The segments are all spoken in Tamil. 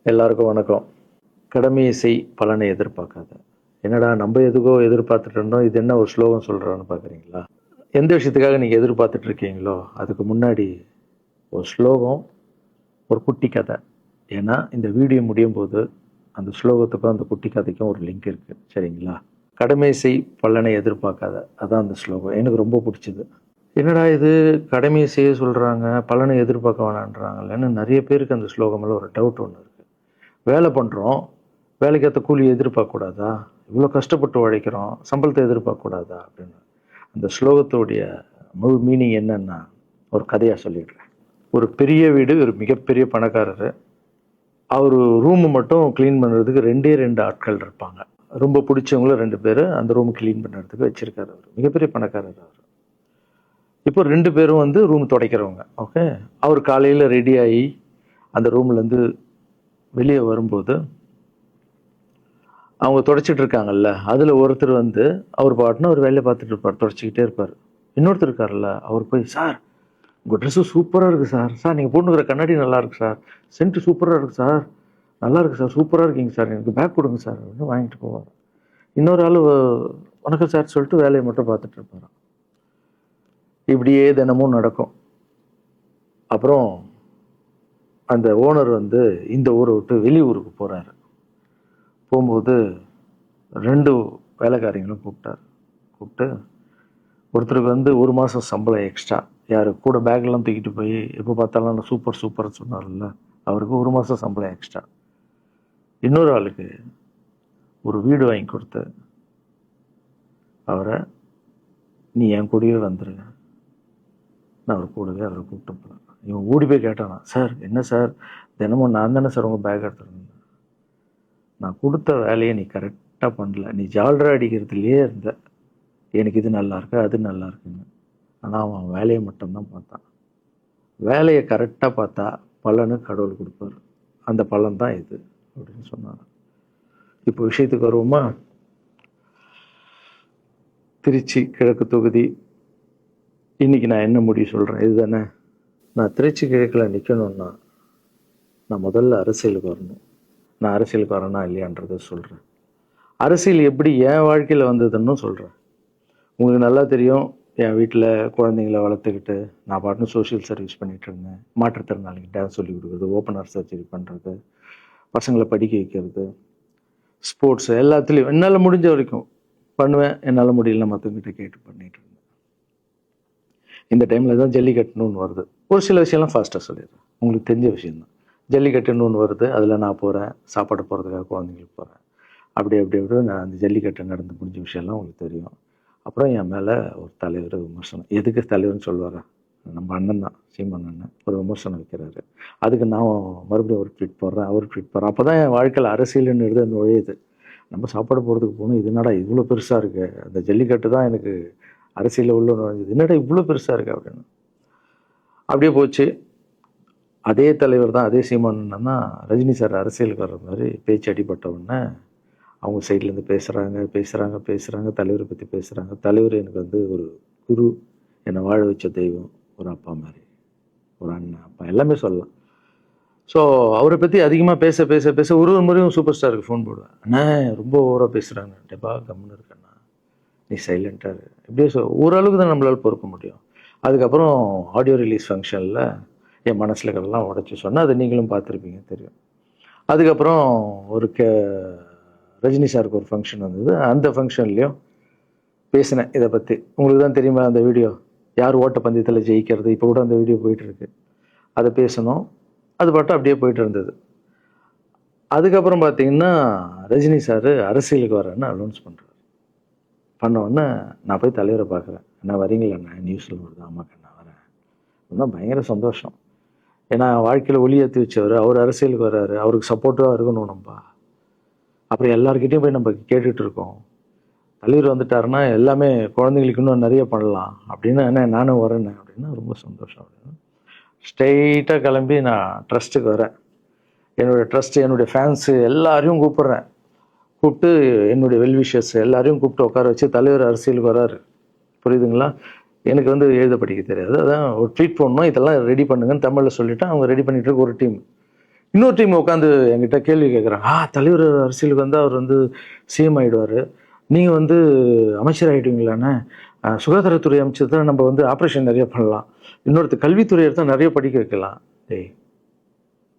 எல்லாருக்கும் வணக்கம். கடமையை செய் பலனை எதிர்பார்க்காத. என்னடா நம்ம எதுக்கோ எதிர்பார்த்துட்டு இருந்தோம், இது என்ன ஒரு ஸ்லோகம் சொல்கிறான்னு பார்க்குறீங்களா? எந்த விஷயத்துக்காக நீங்கள் எதிர்பார்த்துட்டு இருக்கீங்களோ அதுக்கு முன்னாடி ஒரு ஸ்லோகம், ஒரு குட்டி கதை. ஏன்னா இந்த வீடியோ முடியும் போது அந்த ஸ்லோகத்துக்கும் அந்த குட்டி கதைக்கும் ஒரு லிங்க் இருக்குது, சரிங்களா? கடமை செய் பலனை எதிர்பார்க்காத, அதான் அந்த ஸ்லோகம். எனக்கு ரொம்ப பிடிச்சது. என்னடா இது, கடமையை செய்ய சொல்கிறாங்க, பலனை எதிர்பார்க்க வேணான்றாங்கல்லன்னு நிறைய பேருக்கு அந்த ஸ்லோகமில் ஒரு டவுட் ஒன்று இருக்குது. வேலை பண்ணுறோம், வேலைக்கேற்ற கூலி எதிர்பார்க்கக்கூடாதா? இவ்வளோ கஷ்டப்பட்டு உழைக்கிறோம், சம்பளத்தை எதிர்பார்க்கக்கூடாதா அப்படின்னு. அந்த ஸ்லோகத்துடைய முழு மீனிங் என்னன்னா, ஒரு கதையாக சொல்லிடுறேன். ஒரு பெரிய வீடு, ஒரு மிகப்பெரிய பணக்காரர். அவர் ரூமு மட்டும் க்ளீன் பண்ணுறதுக்கு ரெண்டு ஆட்கள் இருப்பாங்க. ரொம்ப பிடிச்சவங்கள 2 பேர் அந்த ரூம் க்ளீன் பண்ணுறதுக்கு வச்சுருக்காரு. அவர் மிகப்பெரிய பணக்காரர். அவர் இப்போ 2 பேரும் வந்து ரூம் துடைக்கிறவங்க. ஓகே, அவர் காலையில் ரெடி ஆகி அந்த ரூம்லேருந்து வெளியே வரும்போது அவங்க துடைச்சிட்டு இருக்காங்கல்ல, அதில் ஒருத்தர் வந்து அவர் பாட்டுன்னு ஒரு வேலையை பார்த்துட்டு இருப்பார், துடைச்சிக்கிட்டே இருப்பார். இன்னொருத்தர் இருக்கார்ல, அவர் போய், சார் உங்கள் ட்ரெஸ்ஸு சூப்பராக இருக்குது சார், சார் நீங்கள் போட்டுக்கிற கண்ணாடி நல்லா இருக்கு சார், சென்ட்டு சூப்பராக இருக்குது சார், நல்லா இருக்குது சார், சூப்பராக இருக்கீங்க சார், எனக்கு பேக் கொடுங்க சார் அப்படின்னு வாங்கிட்டு போவார். இன்னொரு ஆள் வணக்கம் சார் சொல்லிட்டு வேலையை மட்டும் பார்த்துட்டு இருப்பாராம். இப்படியே தினமும் நடக்கும். அப்புறம் அந்த ஓனர் வந்து இந்த ஊரை விட்டு வெளியூருக்கு போகிறாரு. போகும்போது 2 வேலைக்காரங்களும் கூப்பிட்டு ஒருத்தருக்கு வந்து 1 மாதம் சம்பளம் எக்ஸ்ட்ரா, யார் கூட பேக்லாம் தூக்கிட்டு போய் எப்போ பார்த்தாலும் நான் சூப்பர் சூப்பர்னு சொன்னார்ல, அவருக்கு 1 மாதம் சம்பளம் எக்ஸ்ட்ரா. இன்னொரு ஆளுக்கு ஒரு வீடு வாங்கி கொடுத்து அவரை, நீ என் கூடவே வந்துரு, நான் அவர் கூடவே அவரை கூப்பிட்டு போகிறேன். இவன் ஓடி போய் கேட்டானா, சார் என்ன சார் தினமும் நான் தானே சார் உங்கள் பேக் எடுத்துருந்தேன், நான் கொடுத்த வேலையை நீ கரெக்டாக பண்ணல, நீ ஜால்ரா அடிக்கிறதுலையே இருந்த, எனக்கு இது நல்லா இருக்கு அது நல்லா இருக்குன்னு. ஆனால் அவன் வேலையை மட்டும்தான் பார்த்தான். வேலையை கரெக்டாக பார்த்தா பலனு கடவுள் கொடுப்பார், அந்த பலன் தான் இது அப்படின்னு சொன்னான். இப்போ விஷயத்துக்கு வருவோமா? திருச்சி கிழக்கு தொகுதி. இன்னைக்கு நான் என்ன முடிவு சொல்கிறேன் இதுதானே. நான் திருச்சி கிழக்கில் நிற்கணும்னா நான் முதல்ல அரசியலுக்கு வரணும். நான் அரசியலுக்கு வரேனா இல்லையான்றதை சொல்கிறேன். அரசியல் எப்படி என் வாழ்க்கையில் வந்ததுன்னு சொல்கிறேன். உங்களுக்கு நல்லா தெரியும், என் வீட்டில் குழந்தைங்கள வளர்த்துக்கிட்டு நான் பாட்டுன்னு சோஷியல் சர்வீஸ் பண்ணிகிட்டு இருந்தேன். மாற்றுத்திறனாளிக்கு டான்ஸ் சொல்லிக் கொடுக்குறது, ஓப்பனர் சர்ஜரி பண்ணுறது, பசங்களை படிக்க வைக்கிறது, ஸ்போர்ட்ஸு எல்லாத்துலேயும் என்னால் முடிஞ்ச வரைக்கும் பண்ணுவேன். என்னால் முடியல மற்றவங்கிட்ட கேட்டு பண்ணிகிட்டு இருந்தேன். இந்த டைமில் தான் ஜல்லிக்கட்டுன்னு ஒன்று வருது. ஒரு சில விஷயம்லாம் ஃபாஸ்ட்டாக சொல்லிடுறேன், உங்களுக்கு தெரிஞ்ச விஷயந்தான். ஜல்லிக்கட்டுன்னு ஒன்று வருது, அதில் நான் போகிறேன், சாப்பாடு போகிறதுக்காக குழந்தைங்களுக்கு போகிறேன். அப்படி நான் அந்த ஜல்லிக்கட்டு நடந்து முடிஞ்ச விஷயம்லாம் உங்களுக்கு தெரியும். அப்புறம் என் மேலே ஒரு தலைவர் விமர்சனம், எதுக்கு தலைவர்னு சொல்லுவாரா, நம்ம அண்ணன் தான், சீமான் அண்ணன் ஒரு விமர்சனம் வைக்கிறாரு. அதுக்கு நான் மறுபடியும் ஒரு ட்வீட் போடுறேன், அவர் ட்வீட் போடுறேன். அப்போ தான் என் வாழ்க்கையில் அரசியல்னு எடுத்து அந்த நுழையுது. நம்ம சாப்பாடு போகிறதுக்கு போகணும், இது என்னடா இவ்வளோ பெருசாக இருக்குது, அந்த ஜல்லிக்கட்டு தான் எனக்கு அரசியலில் உள்ள நுழைஞ்சது, என்னடா இவ்வளோ பெருசாக இருக்குது அப்படின்னு. அப்படியே போச்சு. அதே தலைவர் தான், அதே சீமான் தான் ரஜினி சார் அரசியலுக்கு வர்ற மாதிரி பேச்சு அடிபட்ட உடனே அவங்க சைட்லேருந்து பேசுகிறாங்க, தலைவரை பற்றி பேசுகிறாங்க. தலைவர் எனக்கு வந்து ஒரு குரு, என்னை வாழ வச்ச தெய்வம், ஒரு அப்பா மாதிரி, ஒரு அண்ணன், அப்பா எல்லாமே சொல்லலாம். ஸோ அவரை பற்றி அதிகமாக பேச ஒரு முறையும் சூப்பர் ஸ்டாருக்கு ஃபோன் போடுவேன், அண்ணா ரொம்ப ஓவராக பேசுகிறாங்க, டெப்பா கம்முன்னு இருக்கண்ணா, நீ சைலண்ட்டாக இரு, இப்படியே ஓரளவுக்கு தான் நம்மளால் பொறுக்க முடியும். அதுக்கப்புறம் ஆடியோ ரிலீஸ் ஃபங்க்ஷனில் என் மனசில் இருக்கிறதெல்லாம் உடச்சி சொன்னேன், அதை நீங்களும் பார்த்துருப்பீங்க, தெரியும். அதுக்கப்புறம் ஒரு ரஜினி சாருக்கு ஒரு ஃபங்க்ஷன் வந்தது, அந்த ஃபங்க்ஷன்லேயும் பேசினேன் இதை பற்றி. உங்களுக்கு தான் தெரியுமா அந்த வீடியோ, யார் ஓட்டப்பந்தயத்தில் ஜெயிக்கிறது, இப்போ கூட அந்த வீடியோ போயிட்டுருக்கு. அதை பேசணும், அது பாட்டு அப்படியே போயிட்டு இருந்தது. அதுக்கப்புறம் பார்த்தீங்கன்னா ரஜினி சார் அரசியலுக்கு வரேன்னு அனௌன்ஸ் பண்ணுறாரு. பண்ணோடனே நான் போய் தலைவரை பார்க்குறேன், என்ன வரீங்களா, நான் நியூஸில் வருது, ஆமாக்கா நான் வரேன். இன்னும் பயங்கர சந்தோஷம். ஏன்னா வாழ்க்கையில் ஒளி ஏற்றி வச்சவர், அவர் அரசியலுக்கு வர்றாரு, அவருக்கு சப்போர்ட்டிவாக இருக்கணும் நம்ம. அப்புறம் எல்லாருக்கிட்டையும் போய் நம்ம கேட்டுட்டு இருக்கோம், தலைவர் வந்துட்டாருன்னா எல்லாமே குழந்தைங்களுக்கு இன்னும் நிறைய பண்ணலாம் அப்படின்னு, என்ன நானும் வரேன்னு அப்படின்னா ரொம்ப சந்தோஷம் அப்படின்னு ஸ்ட்ரெயிட்டாக கிளம்பி நான் ட்ரஸ்ட்டுக்கு வரேன். என்னுடைய ட்ரஸ்ட்டு, என்னுடைய ஃபேன்ஸு எல்லாரையும் கூப்பிட்டு என்னுடைய வெல்விஷர்ஸ் எல்லாரையும் கூப்பிட்டு உட்கார வச்சு தலைவர் அரசியலுக்கு வராரு. புரியுதுங்களா? எனக்கு வந்து எழுத படிக்க தெரியாது, அதான் ஒரு ட்வீட் பண்ணணும், இதெல்லாம் ரெடி பண்ணுங்கன்னு தமிழில் சொல்லிவிட்டு அவங்க ரெடி பண்ணிட்டு இருக்க ஒரு டீம். இன்னொரு டீம் உட்காந்து என்கிட்ட கேள்வி கேட்குறாங்க, தலைவர் அரசியலுக்கு வந்தால் அவர் வந்து சிஎம் ஆகிடுவார், நீங்கள் வந்து அமைச்சர் ஆகிடுவீங்களாண்ணே, சுகாதாரத்துறை அமைச்சர் தான் நம்ம வந்து ஆப்ரேஷன் நிறைய பண்ணலாம், இன்னொருத்தர் கல்வித்துறை எடுத்தால் நிறைய படிக்க வைக்கலாம். டேய்,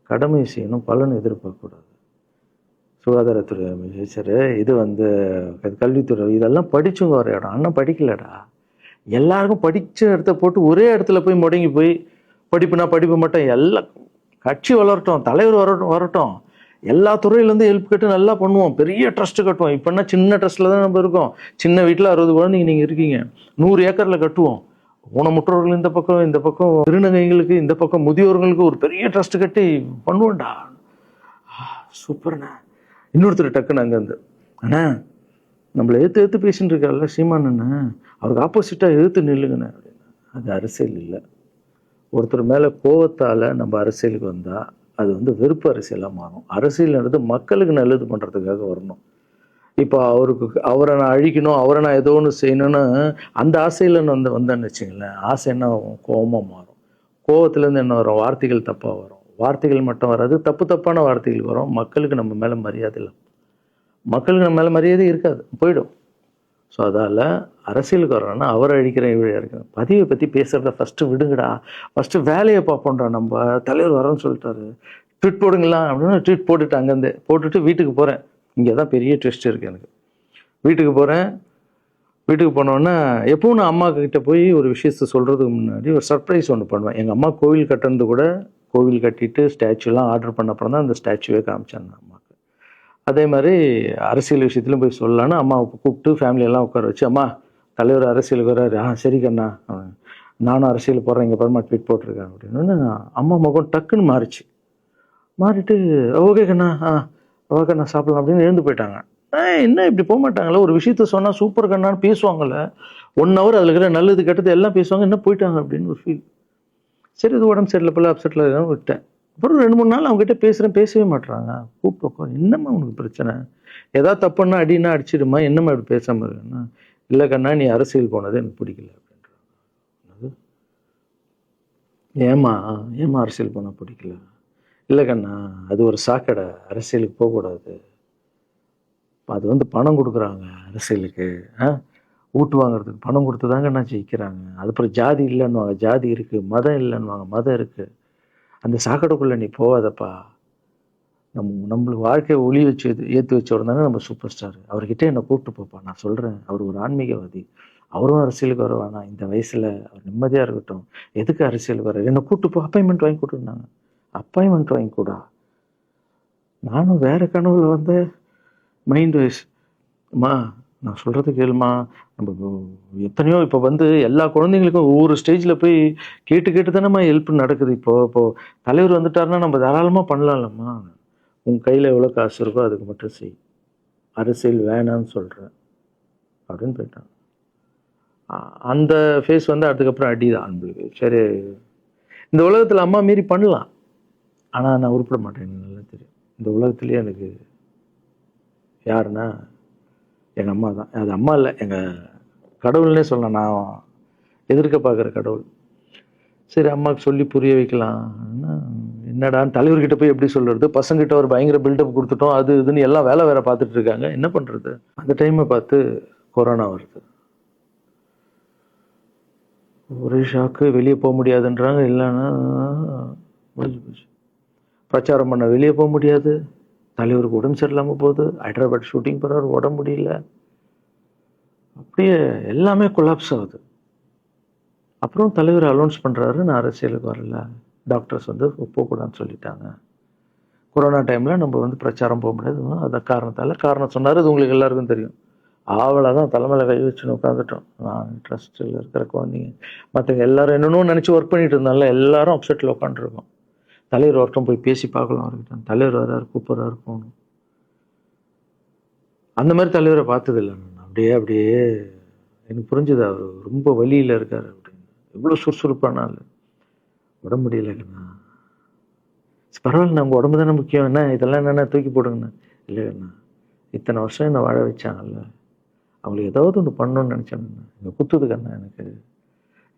கடமை செய்யணும், பலன் எதிர்பார்க்கக்கூடாது. சுகாதாரத்துறை அமைச்சர், இது வந்து கல்வித்துறை, இதெல்லாம் படிச்சவங்க வர இடம். அண்ணன் படிக்கலடா. எல்லாருக்கும் படித்த இடத்த போட்டு ஒரே இடத்துல போய் முடங்கி போய் படிப்புனா படிப்பு மட்டும், எல்லாம் கட்சி வளரட்டும், தலைவர் வரட்டும், எல்லா துறையிலேருந்து ஹெல்ப் கேட்டு நல்லா பண்ணுவோம், பெரிய ட்ரஸ்ட்டு கட்டுவோம். இப்போனா சின்ன ட்ரஸ்ட்டில் தான் நம்ம இருக்கோம். சின்ன வீட்டில் 60 குழந்தைங்க நீங்கள் இருக்கீங்க, 100 ஏக்கரில் கட்டுவோம். ஊனமுற்றோர்கள் இந்த பக்கம் திருநங்கைகளுக்கு, இந்த பக்கம் முதியோர்களுக்கு ஒரு பெரிய ட்ரஸ்ட் கட்டி பண்ணுவோம்டா. சூப்பர்ண்ணா. இன்னொருத்தர் டக்குன்னு அங்கேருந்து, அண்ணா நம்மளை ஏற்று பேசின்னு இருக்கார்ல சீமான் அண்ணன், அவருக்கு ஆப்போசிட்டாக எதிர்த்து நில்லுங்கண்ணே அப்படின்னா. அது அரசியல் இல்லை. ஒருத்தர் மேலே கோவத்தால் நம்ம அரசியலுக்கு வந்தால் அது வந்து வெறுப்பு அரசியலாக மாறும். அரசியல்ன்றது மக்களுக்கு நல்லது பண்ணுறதுக்காக வரணும். இப்போ அவரை நான் அழிக்கணும், அவரை நான் ஏதோ ஒன்று செய்யணும்னு அந்த ஆசையில் வந்தேன்னு வச்சுங்களேன், ஆசை என்ன ஆகும், கோபமாக மாறும். கோவத்துலேருந்து என்ன வரும், வார்த்தைகள் தப்பாக வரும். வார்த்தைகள் மட்டும் வராது, தப்பான வார்த்தைகள் வரும். மக்களுக்கு நம்ம மேலே மரியாதை இல்லை, மக்களுக்கு நம்ம மேலே மரியாதை இருக்காது, போயிடும். ஸோ அதால் அரசியலுக்கு வர்றோன்னா அவரை அழிக்கிற இவழியாக இருக்கிறேன். பதிவை பற்றி பேசுகிறத ஃபஸ்ட்டு விடுங்கடா, ஃபஸ்ட்டு வேலையை பார்ப்போம்டா. நம்ம தலைவர் வரோன்னு சொல்லிட்டாரு, ட்வீட் போடுங்களா அப்படின்னா ட்வீட் போட்டுட்டு அங்கேருந்து போட்டுட்டு வீட்டுக்கு போகிறேன். இங்கே தான் பெரிய ட்விஸ்ட் இருக்குது எனக்கு. வீட்டுக்கு போகிறேன். வீட்டுக்கு போனோன்னா எப்பவும் நான் அம்மா கிட்ட போய் ஒரு விஷயத்த சொல்கிறதுக்கு முன்னாடி ஒரு சர்ப்ரைஸ் ஒன்று பண்ணுவேன். எங்கள் அம்மா கோவில் கட்டுறது கூட, கோவில் கட்டிட்டு ஸ்டாச்சுலாம் ஆர்டர் பண்ண அப்புறம் தான் அந்த ஸ்டாச்சுவே காமிச்சாங்க அம்மாவுக்கு. அதே மாதிரி அரசியல் விஷயத்துலையும் போய் சொல்லலான்னு அம்மாவை கூப்பிட்டு ஃபேமிலியெல்லாம் உட்கார வச்சு, அம்மா தலைவர் அரசியலுக்கு வர்றாரு, சரி கண்ணா, நானும் அரசியல் போடுறேன், இங்கே பரமா ட்வீட் போட்டிருக்கேன் அப்படின்னு. அம்மா முகம் டக்குன்னு மாறிட்டு ஓகே கண்ணா, ஓகே நான் சாப்பிடலாம் அப்படின்னு எழுந்து போயிட்டாங்க. என்ன இப்படி போக மாட்டாங்களே, ஒரு விஷயத்த சொன்னால் சூப்பர் கண்ணான்னு பேசுவாங்கள்ல, 1 hour அதில் இருக்கிற நல்லது கெட்டது எல்லாம் பேசுவாங்க, என்ன போயிட்டாங்க அப்படின்னு ஒரு ஃபீல். சரி இது உடம்பு சரியில்லை போல, அப்செட்டில் இருக்கான்னு விட்டேன். அப்புறம் 2-3 நாள் அவங்ககிட்ட பேசவே மாட்டுறாங்க. கூப்பிட்டு உட்காரு, என்னம்மா உனக்கு பிரச்சனை, ஏதாவது தப்புன்னா அடின்னா அடிச்சிடுமா, என்னம்மா இப்படி பேசாமல் இருக்குன்னா, இல்லை கண்ணா நீ அரசியல் போனது எனக்கு பிடிக்கல அப்படின்றாங்க. ஏமா அரசியல் போனால் பிடிக்கல? இல்லை கண்ணா, அது ஒரு சாக்கடை, அரசியலுக்கு போகக்கூடாது, அது வந்து பணம் கொடுக்குறாங்க அரசியலுக்கு, ஊட்டு வாங்குறதுக்கு பணம் கொடுத்து தாங்க நான் ஜெயிக்கிறாங்க. அதுக்கப்புறம் ஜாதி இல்லைன்னுவாங்க, ஜாதி இருக்குது, மதம் இல்லைன்னுவாங்க, மதம் இருக்குது. அந்த சாக்கடைக்குள்ளே நீ போகாதப்பா. நம்மளுக்கு வாழ்க்கையை ஒளி வச்சு ஏற்றி வச்சவர் தானே நம்ம சூப்பர் ஸ்டார், அவர்கிட்ட என்னை கூப்பிட்டு போப்பா, நான் சொல்கிறேன், அவர் ஒரு ஆன்மீகவாதி, அவரும் அரசியலுக்கு வர வேணாம், இந்த வயசில் அவர் நிம்மதியாக இருக்கட்டும், எதுக்கு அரசியலுக்கு வர, என்னை கூப்பிட்டு போ, அப்பாயின்மெண்ட் வாங்கி கொடுத்துருந்தாங்க. அப்பாயின்மெண்ட் வாங்கி கூடா, நானும் வேறு கனவுல வந்து மைண்ட் வைஸ், அம்மா நான் சொல்கிறது கேளுமா, நம்ம எத்தனையோ இப்போ வந்து எல்லா குழந்தைங்களுக்கும் ஒவ்வொரு ஸ்டேஜில் போய் கேட்டு தானேம்மா ஹெல்ப் நடக்குது. இப்போது தலைவர் வந்துட்டாருன்னா நம்ம தாராளமாக பண்ணலாம்லம்மா, உன் கையில் எவ்வளோ காசு இருக்கோ அதுக்கு மட்டும் செய், அரசியல் வேணான்னு சொல்கிறேன் அப்படின்னு போயிட்டான். அந்த ஃபேஸ் வந்து அதுக்கப்புறம் அடிதான் நம்மளுக்கு. சரி, இந்த உலகத்தில் அம்மா மீறி பண்ணலாம், ஆனால் நான் உருப்பிட மாட்டேன், எனக்கு நல்லா தெரியும். இந்த உலகத்துலேயே எனக்கு யாருன்னா எங்கள் அம்மா தான். அது அம்மா இல்லை, எங்கள் கடவுள்னே சொல்லலாம், நான் எதிர்க்க பார்க்குற கடவுள். சரி அம்மாவுக்கு சொல்லி புரிய வைக்கலாம், என்னடான்னு தலைவர்கிட்ட போய் எப்படி சொல்கிறது, பசங்கிட்ட ஒரு பயங்கர பில்டப் கொடுத்துட்டோம், அது இதுன்னு எல்லாம் வேலை பார்த்துட்டு இருக்காங்க, என்ன பண்ணுறது. அந்த டைமை பார்த்து கொரோனா வருது, ஒரே ஷாக்கு, வெளியே போக முடியாதுன்றாங்க, இல்லைன்னா போச்சு. பிரச்சாரம் பண்ண வெளியே போக முடியாது, தலைவருக்கு உடம்பு சரியில்லாமல் போகுது, ஹைதராபாத் ஷூட்டிங் போகிறாரு, உடம்பு முடியல, அப்படியே எல்லாமே கொலாப்ஸ் ஆகுது. அப்புறம் தலைவர் அலௌன்ஸ் பண்ணுறாரு, நான் அரசியலுக்கு வரல, டாக்டர்ஸ் வந்து போகக்கூடாதுன்னு சொல்லிட்டாங்க, கொரோனா டைமில் நம்ம வந்து பிரச்சாரம் போக முடியாது, அதை காரணம் சொன்னார், இது உங்களுக்கு எல்லாருக்கும் தெரியும். ஆவலை தான் தலைமையில் கை வச்சுன்னு உட்காந்துட்டோம். நான் ட்ரஸ்ட்டில் இருக்கிற குழந்தைங்க மற்றவங்க எல்லாரும் என்னென்னு நினச்சி ஒர்க் பண்ணிட்டு இருந்தால எல்லாரும் அப்செட்டில் உட்காந்துருக்கோம். தலைவர் ஒருத்தம் போய் பேசி பார்க்கலாம் அவர்கிட்ட, தலைவர் வர்றாரு, கூப்பிட்றாரு, போகணும். அந்த மாதிரி தலைவரை பார்த்ததில்லை நான். அப்படியே எனக்கு புரிஞ்சுது, அவர் ரொம்ப வலியில் இருக்கார் அப்படின்னு. எவ்வளோ சுறுசுறுப்பானால உடம்பு முடியலைங்கண்ணா, பரவாயில்ல, நம்ம உடம்பு தானே முக்கியம், என்ன இதெல்லாம் என்னென்ன தூக்கி போடுங்கண்ணா. இல்லைங்கண்ணா, இத்தனை வருஷம் என்னை வாழ வச்சாங்கல்ல, அவங்களுக்கு ஏதாவது ஒன்று பண்ணணும்னு நினச்சாங்கண்ணா, இங்கே குத்துதுக்கண்ணா, எனக்கு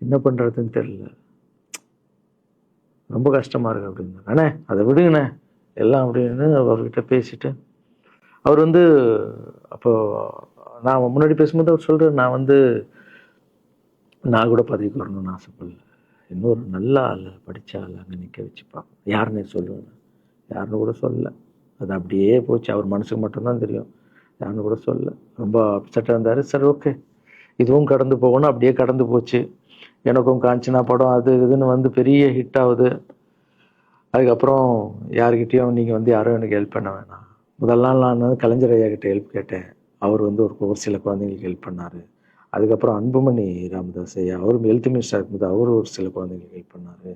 என்ன பண்ணுறதுன்னு தெரியல, ரொம்ப கஷ்டமாக இருக்கு அப்படின்னா. அண்ணே அதை விடுங்கண்ணே, எல்லாம் அப்படின்னு அவர்கிட்ட பேசிட்டு அவர் வந்து அப்போ நான் முன்னாடி பேசும்போது அவர் சொல்கிறார், நான் கூட பதவிக்கு வரணும்னு ஆசைப்படல, இன்னொரு நல்ல ஆள் படித்த ஆள் அங்கே நிற்க வச்சுப்பான், யாருன்னு சொல்லுவேன், யாருன்னு கூட சொல்லல. அது அப்படியே போச்சு. அவர் மனசுக்கு மட்டும்தான் தெரியும், யாருன்னு கூட சொல்லல. ரொம்ப அப்செட்டாக இருந்தார். சரி ஓகே, இதுவும் கடந்து போகணும். அப்படியே கடந்து போச்சு. எனக்கும் காஞ்சனா படம் அது இதுன்னு வந்து பெரிய ஹிட் ஆகுது. அதுக்கப்புறம் யாருக்கிட்டேயும் நீங்கள் யாரும் எனக்கு ஹெல்ப் பண்ண வேணாம். முதல் நாள் நான் கலைஞர் ஐயா கிட்ட ஹெல்ப் கேட்டேன். அவர் ஒரு சில குழந்தைங்களுக்கு ஹெல்ப் பண்ணார். அதுக்கப்புறம் அன்புமணி ராமதாஸ் ஐயா, அவரும் ஹெல்த் மினிஸ்டர் இருக்கும்போது அவர் ஒரு சில குழந்தைங்களுக்கு ஹெல்ப் பண்ணார்.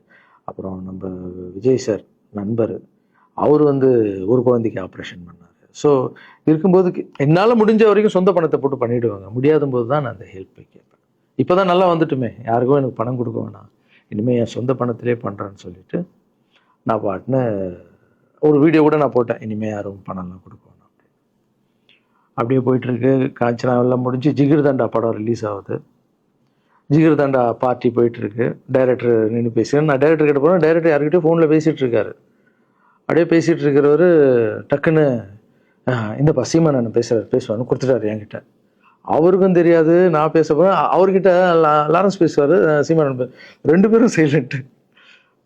அப்புறம் நம்ம விஜய் சார் நண்பர், அவர் ஒரு குழந்தைக்கு ஆப்ரேஷன் பண்ணார். ஸோ இருக்கும்போது என்னால் முடிஞ்ச வரைக்கும் சொந்த பணத்தை போட்டு பண்ணிவிடுவாங்க. முடியாத போது தான் நான் அந்த ஹெல்ப்பை கேட்பேன். இப்போ தான் நல்லா வந்துட்டுமே, யாருக்கும் எனக்கு பணம் கொடுக்க வேணாம், இனிமேல் என் சொந்த பணத்திலே பண்ணுறேன்னு சொல்லிட்டு நான் பாட்டுன்னு ஒரு வீடியோ கூட நான் போட்டேன், இனிமேல் யாரும் பணம்லாம் கொடுக்க வேணாம். அப்படியே போயிட்டுருக்கு. காஞ்சனா எல்லாம் முடிஞ்சு ஜிகிர் தண்டா படம் ரிலீஸ் ஆகுது. ஜிகிர் தண்டா பார்ட்டி போயிட்டுருக்கு. டைரக்டர் நின்று பேசுகிறேன். நான் டைரக்டர் கிட்ட போகிறேன். டைரக்டர் யார்கிட்டயும் ஃபோனில் பேசிகிட்டு இருக்காரு. அப்படியே பேசிகிட்டு இருக்கிறவர் டக்குன்னு இந்த சீமானன் பேசுவார்னு கொடுத்துட்டாரு என்கிட்ட. அவருக்கும் தெரியாது நான் பேச போகிறேன். அவர்கிட்ட லாரன்ஸ் பேசுவார், சீமானன் ரெண்டு பேரும் சைலண்ட்டு.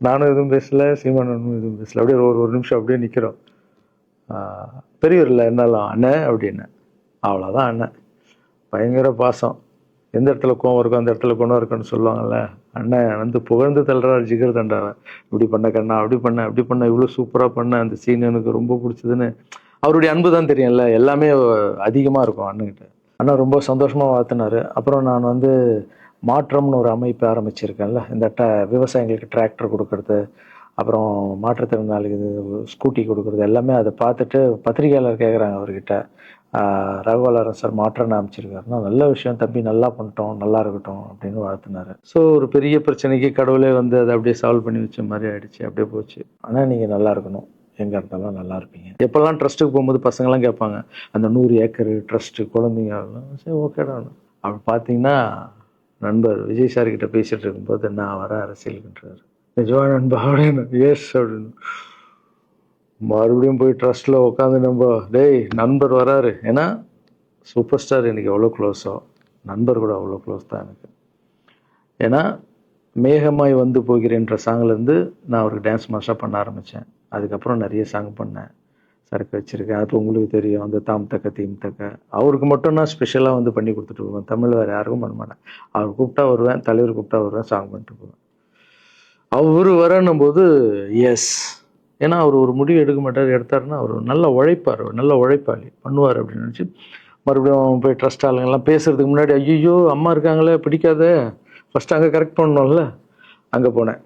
நானும் எதுவும் பேசலை, சீமானனும் எதுவும் பேசலை. அப்படியே ஒரு நிமிஷம் அப்படியே நிற்கிறோம். பெரியவர் இல்லை என்னாலும் அண்ணன் அப்படின்னு. அவ்வளோதான் அண்ணன். பயங்கர பாசம். எந்த இடத்துல கோவம் இருக்கும் அந்த இடத்துல குணம் இருக்குன்னு சொல்லுவாங்கள்ல. அண்ணன் புகழ்ந்து தள்ளுறாரு ஜிகர் தண்டாவை. இப்படி பண்ண கண்ணா, அப்படி பண்ண இவ்வளோ சூப்பராக பண்ண, அந்த சீன் எனக்கு ரொம்ப பிடிச்சதுன்னு. அவருடைய அன்பு தான் தெரியும்ல, எல்லாமே அதிகமாக இருக்கும் அண்ணன்கிட்ட. அண்ணா ரொம்ப சந்தோஷமாக வாழ்த்தினார். அப்புறம் நான் மாற்றம்னு ஒரு அமைப்பு ஆரம்பிச்சிருக்கேன்ல, இந்த விவசாயிகளுக்கு டிராக்டர் கொடுக்கறது, அப்புறம் மாற்றுத்திறனாளிக்கு ஸ்கூட்டி கொடுக்குறது, எல்லாமே அதை பார்த்துட்டு பத்திரிகையாளர் கேட்குறாங்க அவர்கிட்ட, ரகுவலரன் சார் மாற்றம்னு அமைச்சிருக்காருன்னா, நல்ல விஷயம் தம்பி, நல்லா பண்ணிட்டோம், நல்லா இருக்கட்டும் அப்படின்னு வாழ்த்தினார். ஸோ ஒரு பெரிய பிரச்சனைக்கு கடவுளே அதை அப்படியே சால்வ் பண்ணி வச்ச மாதிரி ஆயிடுச்சு. அப்படியே போச்சு. ஆனால் நீங்கள் நல்லா இருக்கணும், எங்கே இருந்தாலும் நல்லா இருப்பீங்க. எப்போல்லாம் ட்ரஸ்ட்டுக்கு போகும்போது பசங்கள்லாம் கேட்பாங்க, அந்த 100 ஏக்கர் ட்ரஸ்ட்டு குழந்தைங்க, சரி ஓகேடா. அப்படி பார்த்தீங்கன்னா நண்பர் விஜய் சார்கிட்ட பேசிகிட்டு இருக்கும்போது நான் வர அரசியலுக்குன்றார். நிஜமா நண்பா அப்படின்னு. எஸ் அப்படின்னு. மறுபடியும் போய் ட்ரஸ்ட்டில் உட்காந்து டேய் நண்பர் வராரு. ஏன்னா சூப்பர் ஸ்டார் எனக்கு எவ்வளோ க்ளோஸோ, நண்பர் கூட அவ்வளோ க்ளோஸ் தான் எனக்கு. ஏன்னா மேகமாய் வந்து போகிறேன்ற சாங்லேருந்து நான் அவருக்கு டான்ஸ் மாஸ்டராக பண்ண ஆரம்பித்தேன். அதுக்கப்புறம் நிறைய சாங் பண்ணேன், சரக்கு வச்சுருக்கேன். அது உங்களுக்கு தெரியும், அந்த தாம் தக்க தீம் தக்க. அவருக்கு மட்டும் நான் ஸ்பெஷலாக பண்ணி கொடுத்துட்டு போவேன். தமிழ் வேறு யாருக்கும் பண்ண மாட்டேன். அவர் கூப்பிட்டா வருவேன், தலைவர் கூப்பிட்டா வருவேன், சாங் பண்ணிட்டு போவேன். அவர் வரணும் போது எஸ், ஏன்னா அவர் ஒரு முடிவு எடுக்க மாட்டார், எடுத்தாருன்னா அவர் நல்லா உழைப்பார், நல்ல உழைப்பாளி, பண்ணுவார் அப்படின்னு நினச்சி மறுபடியும் போய் ட்ரஸ்ட் ஆளுங்கெல்லாம் பேசுறதுக்கு முன்னாடி, ஐயோ அம்மா இருக்காங்களே பிடிக்காத, ஃபஸ்ட்டு அங்கே கரெக்ட் பண்ணணும்ல. அங்கே போனேன்.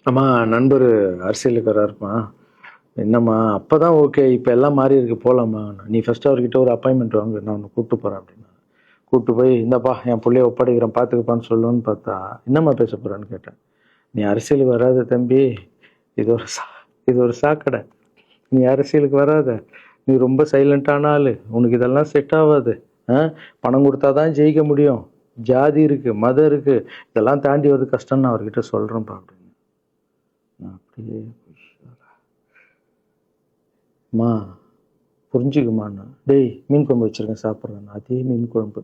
அம்மா நண்பர் அரசியலுக்கு வராருமா, என்னம்மா அப்போ தான் ஓகே, இப்போ எல்லாம் மாறி இருக்கு, போகலாமா, நீ ஃபஸ்ட்டு அவர்கிட்ட ஒரு அப்பாயின்மெண்ட் வாங்க, நான் உன்னை கூப்பிட்டு போகிறேன் அப்படின்னா. கூப்பிட்டு போய் இந்தப்பா என் பிள்ளைய ஒப்படைக்கிறேன் பார்த்துக்கப்பான்னு சொல்லுன்னு பார்த்தா, என்னம்மா பேச போகிறேன்னு கேட்டேன். நீ அரசியலுக்கு வராத தம்பி, இது ஒரு சாக்கடை, நீ அரசியலுக்கு வராத, நீ ரொம்ப சைலண்டான ஆள், உனக்கு இதெல்லாம் செட் ஆகாது, பணம் கொடுத்தா தான் ஜெயிக்க முடியும், ஜாதி இருக்குது, மதம் இருக்குது, இதெல்லாம் தாண்டி வருது கஷ்டம்னு நான் அவர்கிட்ட சொல்கிறேன்ப்பா அப்படின்னு. நான் அப்படியே மா புரிஞ்சுக்குமாண்ணா, டேய் மீன் குழம்பு வச்சுருக்கேன் சாப்பிட்றேன், அதே மீன் குழம்பு.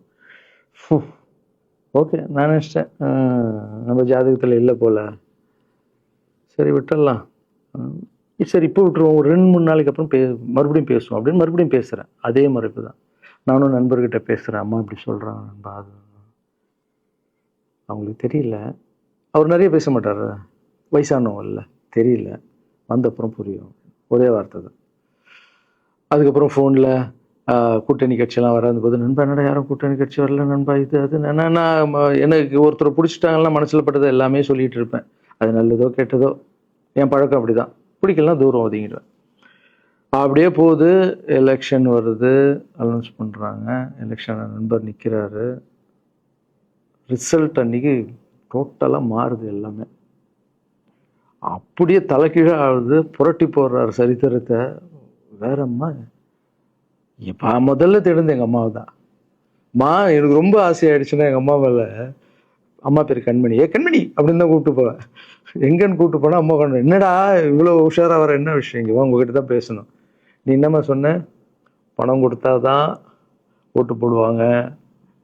ஓகே, நான் நினச்சிட்டேன் நம்ம ஜாதகத்தில் இல்லை போல், சரி விட்டுடலாம், சரி இப்போ விட்டுருவோம், ஒரு 2-3 நாளைக்கு அப்புறம் மறுபடியும் பேசுவோம் அப்படின்னு மறுபடியும் பேசுகிறேன். அதே மறுப்பு தான். நானும் நண்பர்கிட்ட பேசுகிறேன், அம்மா இப்படி சொல்கிறாங்க நண்பா, அது அவங்களுக்கு தெரியல, அவர் நிறைய பேச மாட்டார், வயசானவங்க இல்லை, தெரியல, வந்தப்புறம் புரியும், ஒரே வார்த்தை தான். அதுக்கப்புறம் ஃபோனில் கூட்டணி கட்சியெல்லாம் வராது போது, நண்பா என்னடா யாரும் கூட்டணி கட்சி வரல நண்பா, இது அது நான் எனக்கு ஒருத்தரை பிடிச்சிட்டாங்கன்னா மனசில் பட்டதை எல்லாமே சொல்லிகிட்டு இருப்பேன். அது நல்லதோ கெட்டதோ, என் பழக்கம் அப்படி தான், பிடிக்கலாம் தூரம் ஒதுங்கிடுவேன். அப்படியே போகுது. எலெக்ஷன் வருது, அனௌன்ஸ் பண்ணுறாங்க, எலெக்ஷன் நண்பர் நிற்கிறாரு. ரிசல்ட் அன்றைக்கி டோட்டலாக மாறுது எல்லாமே, அப்படியே தலைகீழாக ஆகுது, புரட்டி போடுறாரு சரித்திரத்தை. வேறம்மா இப்போ முதல்ல தெரிந்து எங்கள் அம்மாவை தான். எனக்கு ரொம்ப ஆசையாயிடுச்சுன்னா எங்கள் அம்மா மேலே அம்மா பேர் கண்மணி. கண்மணி அப்படின்னு தான் கூப்பிட்டு போவேன். எங்கன்னு கூப்பிட்டு போனால் அம்மா கண்மணி. என்னடா இவ்வளோ உஷாராக வர, என்ன விஷயம், இங்கே உங்ககிட்ட தான் பேசணும். நீ என்னம்மா சொன்ன? பணம் கொடுத்தா தான் ஓட்டு போடுவாங்க,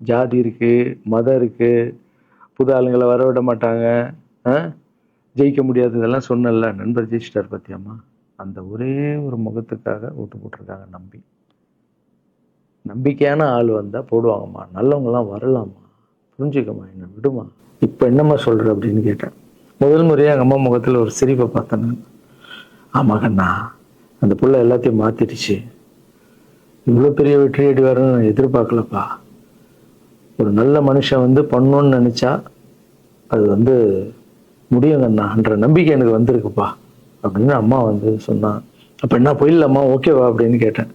ஜாதி இருக்குது, மதம் இருக்குது, புது ஆளுங்களை வரவிட மாட்டாங்க, ஜெயிக்க முடியாது, இதெல்லாம் சொன்னல. நண்பர் ஜெயிச்சிட்டார் பத்தியம்மா. அந்த ஒரே ஒரு முகத்துக்காக ஓட்டு போட்டிருக்காங்க. நம்பிக்கையான ஆள் வந்தால் போடுவாங்கம்மா, நல்லவங்களாம் வரலாமா, புரிஞ்சுக்கம்மா, என்ன விடுமா. இப்போ என்னம்மா சொல்கிற அப்படின்னு கேட்டேன். முதல் முறையாக எங்கள் அம்மா முகத்தில் ஒரு சிரிப்பை பார்த்தேன் நான். ஆமாங்கண்ணா, அந்த புள்ள எல்லாத்தையும் மாற்றிடுச்சு, இவ்வளோ பெரிய வெற்றி அடி வரணும்னு நான் எதிர்பார்க்கலப்பா. ஒரு நல்ல மனுஷன் வந்து பண்ணணும்னு நினச்சா அது முடியுங்கண்ணான்ற நம்பிக்கை எனக்கு வந்திருக்குப்பா அப்படின்னு அம்மா சொன்னான். அப்போ என்ன போயிடலாமா, ஓகேவா அப்படின்னு கேட்டேன்.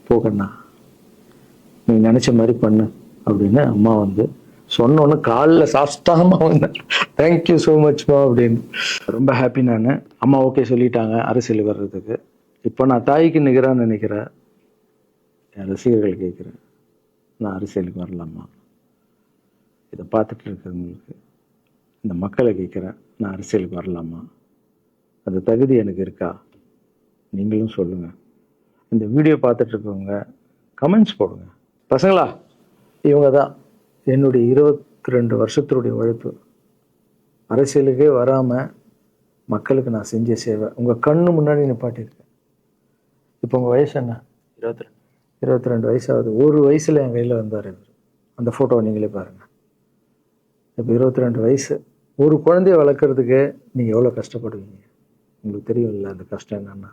போகண்ணா, நீ நினச்ச மாதிரி பண்ணு அப்படின்னு அம்மா சொன்னோன்னு காலில் சாஸ்தாகமாக வந்தேன். தேங்க்யூ ஸோ மச்மா அப்படின்னு. ரொம்ப ஹாப்பி நான். அம்மா ஓகே சொல்லிட்டாங்க அரசியல் வர்றதுக்கு. இப்போ நான் தாய்க்கு நிகரான்னு நினைக்கிறேன். என் ரசிகர்கள் கேட்குறேன், நான் அரசியலுக்கு வரலாமா? இதை பார்த்துட்டு இருக்கிறவங்களுக்கு, இந்த மக்களை கேட்குறேன், நான் அரசியலுக்கு வரலாமா? அந்த தகுதி எனக்கு இருக்கா? நீங்களும் சொல்லுங்கள். இந்த வீடியோ பார்த்துட்டு இருக்கவங்க கமெண்ட்ஸ் போடுங்க. பசங்களா, இவங்க தான் என்னுடைய 22 வருஷத்தினுடைய உழைப்பு. அரசியலுக்கே வராமல் மக்களுக்கு நான் செஞ்ச சேவை உங்கள் கண்ணு முன்னாடி நிப்பாட்டியிருக்கேன். இப்போ உங்கள் வயசு என்ன? 22 வயசாகுது. ஒரு வயசில் என் கையில் வந்தார் இவர். அந்த ஃபோட்டோவை நீங்களே பாருங்கள். இப்போ 22 வயசு. ஒரு குழந்தைய வளர்க்குறதுக்கு நீங்கள் எவ்வளோ கஷ்டப்படுவீங்க உங்களுக்கு தெரியும்ல. அந்த கஷ்டம் என்னென்னா,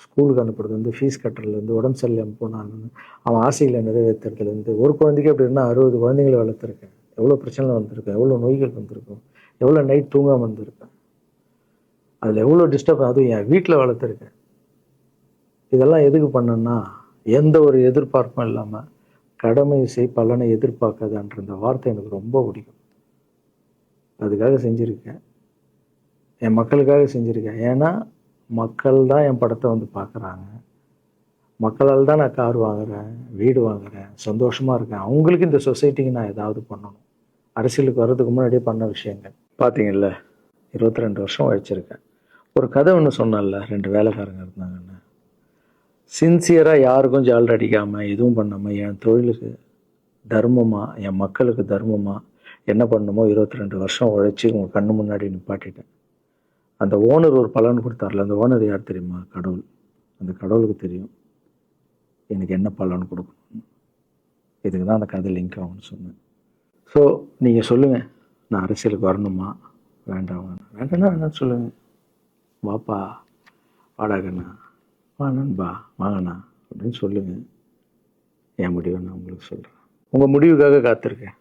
ஸ்கூலுக்கு அனுப்புறது ஃபீஸ் கட்டுறதுலேருந்து, உடம்பு சரியில்லாமல் போனான்னு அவன் ஆசைகளை நிறைவேற்றுறதுலேருந்து, ஒரு குழந்தைக்கு அப்படின்னா 60 குழந்தைங்களை வளர்த்துருக்கேன். எவ்வளோ பிரச்சனை வந்திருக்கேன், எவ்வளோ நோய்கள் வந்திருக்கும், எவ்வளோ நைட் தூங்காமல் வந்திருக்கேன், அதில் எவ்வளோ டிஸ்டர்ப், அதுவும் என் வீட்டில் வளர்த்துருக்கேன். இதெல்லாம் எதுக்கு பண்ணேன்னா, எந்த ஒரு எதிர்பார்ப்பும் இல்லாமல் கடமை செய் பலனை எதிர்பார்க்காதான்ற இந்த வார்த்தை எனக்கு ரொம்ப பிடிக்கும். அதுக்காக செஞ்சுருக்கேன், என் மக்களுக்காக செஞ்சுருக்கேன். ஏன்னா மக்கள் தான் என் படத்தை பார்க்குறாங்க. மக்களால் தான் நான் கார் வாங்குகிறேன், வீடு வாங்குகிறேன், சந்தோஷமாக இருக்கேன். அவங்களுக்கு இந்த சொசைட்டிக்கு நான் ஏதாவது பண்ணணும். அரசியலுக்கு வர்றதுக்கு முன்னாடியே பண்ண விஷயங்கள் பார்த்தீங்கல்ல. 22 வருஷம் உழைச்சிருக்கேன். ஒரு கதை ஒன்று சொன்னேன்ல, 2 வேலைக்காரங்க இருந்தாங்கன்னு. சின்சியராக யாருக்கும் ஜாலர் அடிக்காமல் எதுவும் பண்ணாமல் என் தொழிலுக்கு தர்மமாக, என் மக்களுக்கு தர்மமாக என்ன பண்ணணுமோ 22 வருஷம் உழைச்சி உங்கள் கண்ணு முன்னாடி நிப்பாட்டிட்டேன். அந்த ஓனர் ஒரு பலன் கொடுத்தார்ல, அந்த ஓனர் யார் தெரியுமா? கடவுள். அந்த கடவுளுக்கு தெரியும் எனக்கு என்ன பலன் கொடுக்கணும். இதுக்கு தான் அந்த கதை லிங்க் ஆகும்னு சொன்னேன். ஸோ நீங்கள் சொல்லுங்கள், நான் அரசியலுக்கு வரணுமா வேண்டாம்? வேண்டாம்னா சொல்லுங்கள். வாப்பா, வாடாகண்ணா, வா நண்பா, வாங்கண்ணா அப்படின்னு சொல்லுங்கள். என் முடிவை நான் உங்களுக்கு சொல்கிறேன். உங்கள் முடிவுக்காக காத்திருக்கேன்.